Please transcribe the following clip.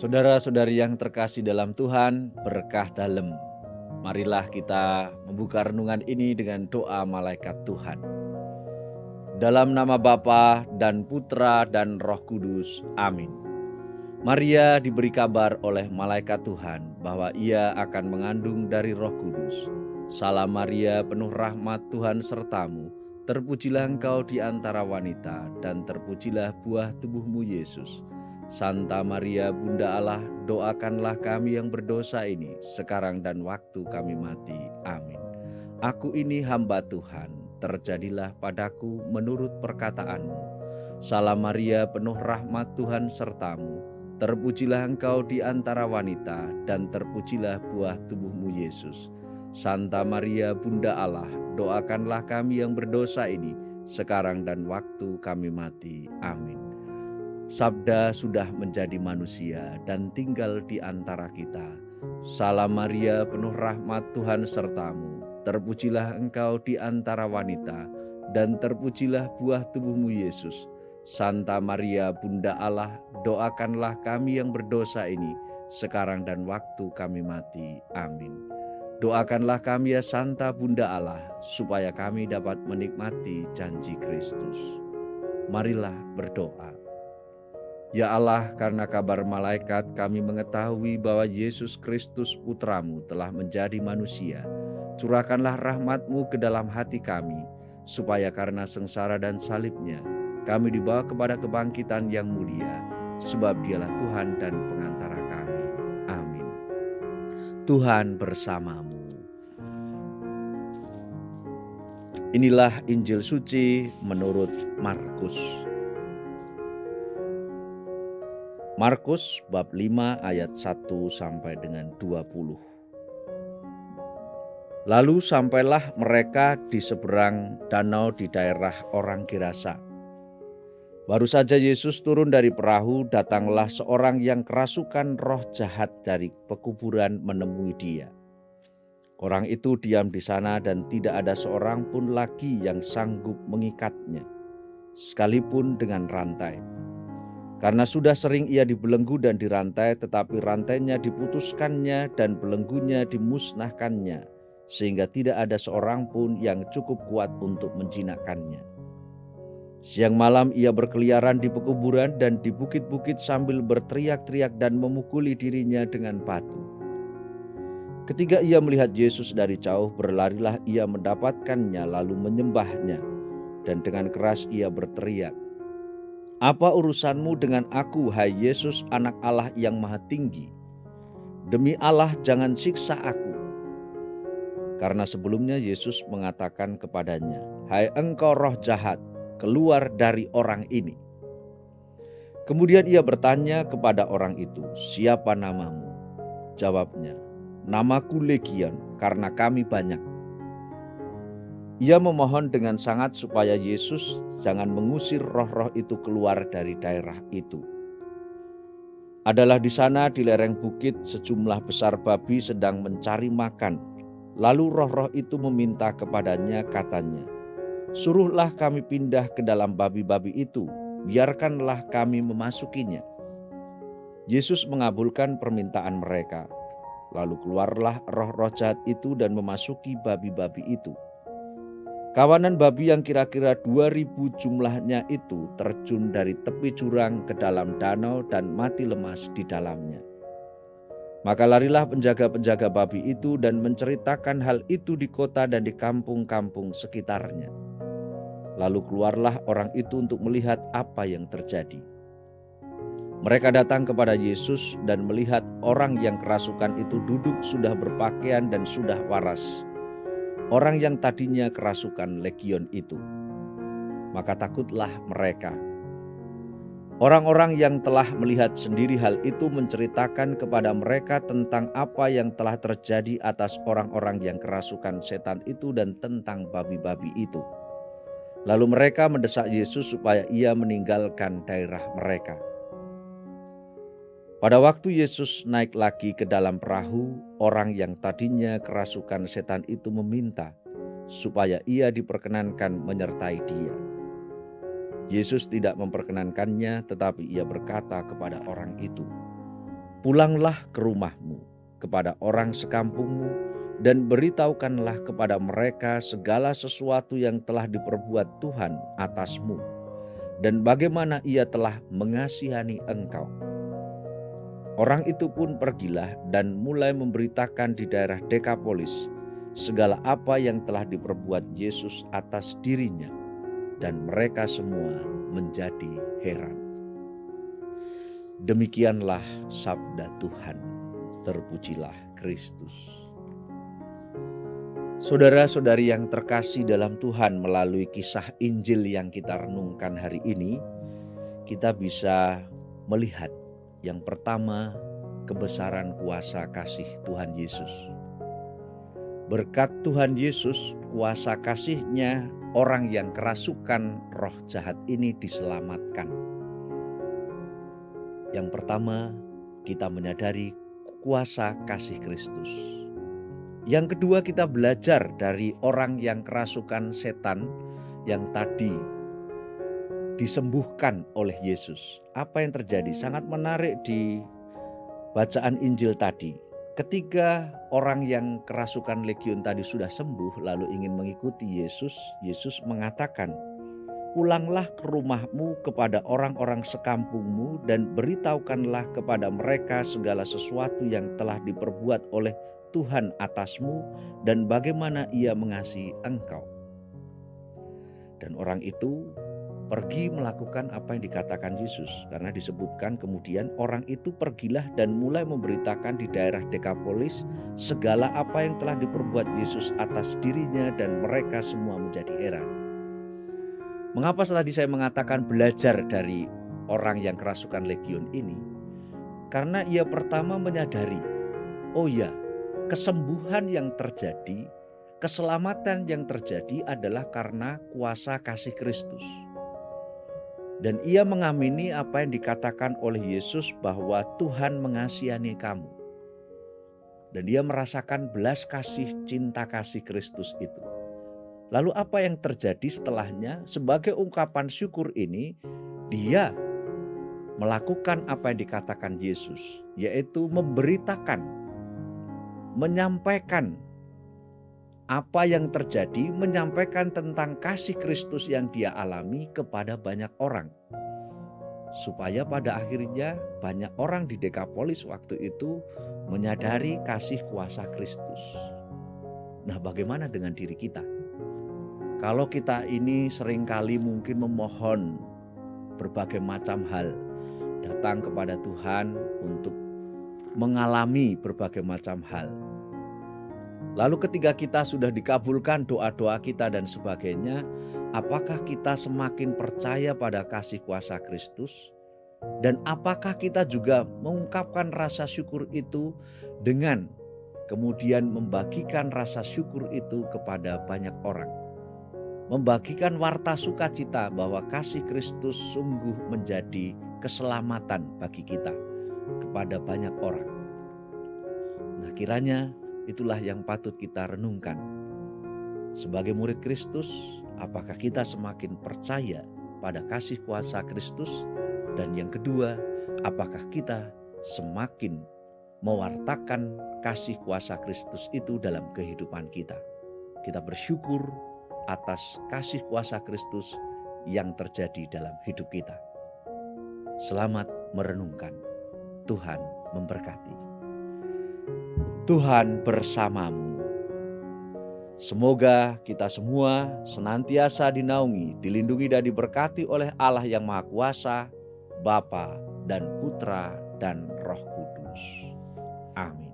Saudara-saudari yang terkasih dalam Tuhan, berkah dalem. Marilah kita membuka renungan ini dengan doa malaikat Tuhan. Dalam nama Bapa dan Putra dan Roh Kudus. Amin. Maria diberi kabar oleh malaikat Tuhan bahwa ia akan mengandung dari Roh Kudus. Salam Maria, penuh rahmat, Tuhan sertamu. Terpujilah engkau di antara wanita, dan terpujilah buah tubuhmu Yesus. Santa Maria, Bunda Allah, doakanlah kami yang berdosa ini, sekarang dan waktu kami mati. Amin. Aku ini hamba Tuhan, terjadilah padaku menurut perkataanmu. Salam Maria, penuh rahmat, Tuhan sertamu. Terpujilah engkau di antara wanita, dan terpujilah buah tubuhmu Yesus. Santa Maria, Bunda Allah, doakanlah kami yang berdosa ini, sekarang dan waktu kami mati. Amin. Sabda sudah menjadi manusia dan tinggal di antara kita. Salam Maria, penuh rahmat, Tuhan sertamu. Terpujilah engkau di antara wanita, dan terpujilah buah tubuhmu Yesus. Santa Maria, Bunda Allah, doakanlah kami yang berdosa ini, sekarang dan waktu kami mati. Amin. Doakanlah kami ya Santa Bunda Allah, supaya kami dapat menikmati janji Kristus. Marilah berdoa. Ya Allah, karena kabar malaikat kami mengetahui bahwa Yesus Kristus Putramu telah menjadi manusia. Curahkanlah rahmat-Mu ke dalam hati kami, supaya karena sengsara dan salibnya, kami dibawa kepada kebangkitan yang mulia, sebab Dialah Tuhan dan pengantara kami. Amin. Tuhan bersamamu. Inilah Injil suci menurut Markus. Markus bab 5 ayat 1 sampai dengan 20. Lalu sampailah mereka di seberang danau di daerah orang Gerasa. Baru saja Yesus turun dari perahu, datanglah seorang yang kerasukan roh jahat dari pekuburan menemui dia. Orang itu diam di sana dan tidak ada seorang pun lagi yang sanggup mengikatnya, sekalipun dengan rantai. Karena sudah sering ia dibelenggu dan dirantai, tetapi rantainya diputuskannya dan belenggunya dimusnahkannya, sehingga tidak ada seorang pun yang cukup kuat untuk menjinakkannya. Siang malam ia berkeliaran di pekuburan dan di bukit-bukit sambil berteriak-teriak dan memukuli dirinya dengan batu. Ketika ia melihat Yesus dari jauh, berlarilah ia mendapatkannya lalu menyembahnya, dan dengan keras ia berteriak, "Apa urusanmu dengan aku, hai Yesus, Anak Allah yang Maha Tinggi? Demi Allah, jangan siksa aku." Karena sebelumnya Yesus mengatakan kepadanya, "Hai engkau roh jahat, keluar dari orang ini." Kemudian ia bertanya kepada orang itu, "Siapa namamu?" Jawabnya, "Namaku Legion, karena kami banyak." Ia memohon dengan sangat supaya Yesus jangan mengusir roh-roh itu keluar dari daerah itu. Adalah di sana di lereng bukit sejumlah besar babi sedang mencari makan. Lalu roh-roh itu meminta kepadanya, katanya, "Suruhlah kami pindah ke dalam babi-babi itu, biarkanlah kami memasukinya." Yesus mengabulkan permintaan mereka. Lalu keluarlah roh-roh jahat itu dan memasuki babi-babi itu. Kawanan babi yang kira-kira 2000 jumlahnya itu terjun dari tepi jurang ke dalam danau dan mati lemas di dalamnya. Maka larilah penjaga-penjaga babi itu dan menceritakan hal itu di kota dan di kampung-kampung sekitarnya. Lalu keluarlah orang itu untuk melihat apa yang terjadi. Mereka datang kepada Yesus dan melihat orang yang kerasukan itu duduk sudah berpakaian dan sudah waras. Orang yang tadinya kerasukan legion itu. Maka takutlah mereka. Orang-orang yang telah melihat sendiri hal itu menceritakan kepada mereka tentang apa yang telah terjadi atas orang-orang yang kerasukan setan itu dan tentang babi-babi itu. Lalu mereka mendesak Yesus supaya ia meninggalkan daerah mereka. Pada waktu Yesus naik lagi ke dalam perahu, orang yang tadinya kerasukan setan itu meminta supaya ia diperkenankan menyertai dia. Yesus tidak memperkenankannya, tetapi ia berkata kepada orang itu, Pulanglah ke rumahmu kepada orang sekampungmu dan beritahukanlah kepada mereka segala sesuatu yang telah diperbuat Tuhan atasmu dan bagaimana Ia telah mengasihani engkau. Orang itu pun pergilah dan mulai memberitakan di daerah Dekapolis segala apa yang telah diperbuat Yesus atas dirinya, dan mereka semua menjadi heran. Demikianlah sabda Tuhan. Terpujilah Kristus. Saudara-saudari yang terkasih dalam Tuhan, melalui kisah Injil yang kita renungkan hari ini, kita bisa melihat yang pertama, kebesaran kuasa kasih Tuhan Yesus. Berkat Tuhan Yesus, kuasa kasih-Nya, orang yang kerasukan roh jahat ini diselamatkan. Yang pertama, kita menyadari kuasa kasih Kristus. Yang kedua, kita belajar dari orang yang kerasukan setan yang tadi disembuhkan oleh Yesus. Apa yang terjadi? Sangat menarik di bacaan Injil tadi. Ketika orang yang kerasukan legiun tadi sudah sembuh lalu ingin mengikuti Yesus, Yesus mengatakan, "Pulanglah ke rumahmu kepada orang-orang sekampungmu dan beritahukanlah kepada mereka segala sesuatu yang telah diperbuat oleh Tuhan atasmu dan bagaimana Ia mengasihi engkau." Dan orang itu pergi melakukan apa yang dikatakan Yesus, karena disebutkan kemudian orang itu pergilah dan mulai memberitakan di daerah Dekapolis segala apa yang telah diperbuat Yesus atas dirinya, dan mereka semua menjadi heran. Mengapa tadi saya mengatakan belajar dari orang yang kerasukan legiun ini? Karena ia pertama menyadari, oh ya, kesembuhan yang terjadi, keselamatan yang terjadi adalah karena kuasa kasih Kristus. Dan ia mengamini apa yang dikatakan oleh Yesus bahwa Tuhan mengasihani kamu. Dan dia merasakan belas kasih, cinta kasih Kristus itu. Lalu apa yang terjadi setelahnya? Sebagai ungkapan syukur ini, dia melakukan apa yang dikatakan Yesus, yaitu memberitakan, menyampaikan apa yang terjadi, menyampaikan tentang kasih Kristus yang dia alami kepada banyak orang. Supaya pada akhirnya banyak orang di Dekapolis waktu itu menyadari kasih kuasa Kristus. Nah, bagaimana dengan diri kita? Kalau kita ini seringkali mungkin memohon berbagai macam hal, datang kepada Tuhan untuk mengalami berbagai macam hal. Lalu ketika kita sudah dikabulkan doa-doa kita dan sebagainya, apakah kita semakin percaya pada kasih kuasa Kristus? Dan apakah kita juga mengungkapkan rasa syukur itu dengan kemudian membagikan rasa syukur itu kepada banyak orang? Membagikan warta sukacita bahwa kasih Kristus sungguh menjadi keselamatan bagi kita kepada banyak orang. Nah, kiranya itulah yang patut kita renungkan. Sebagai murid Kristus, apakah kita semakin percaya pada kasih kuasa Kristus? Dan yang kedua, apakah kita semakin mewartakan kasih kuasa Kristus itu dalam kehidupan kita? Kita bersyukur atas kasih kuasa Kristus yang terjadi dalam hidup kita. Selamat merenungkan. Tuhan memberkati. Tuhan bersamamu. Semoga kita semua senantiasa dinaungi, dilindungi dan diberkati oleh Allah yang Maha Kuasa, Bapa dan Putra dan Roh Kudus. Amin.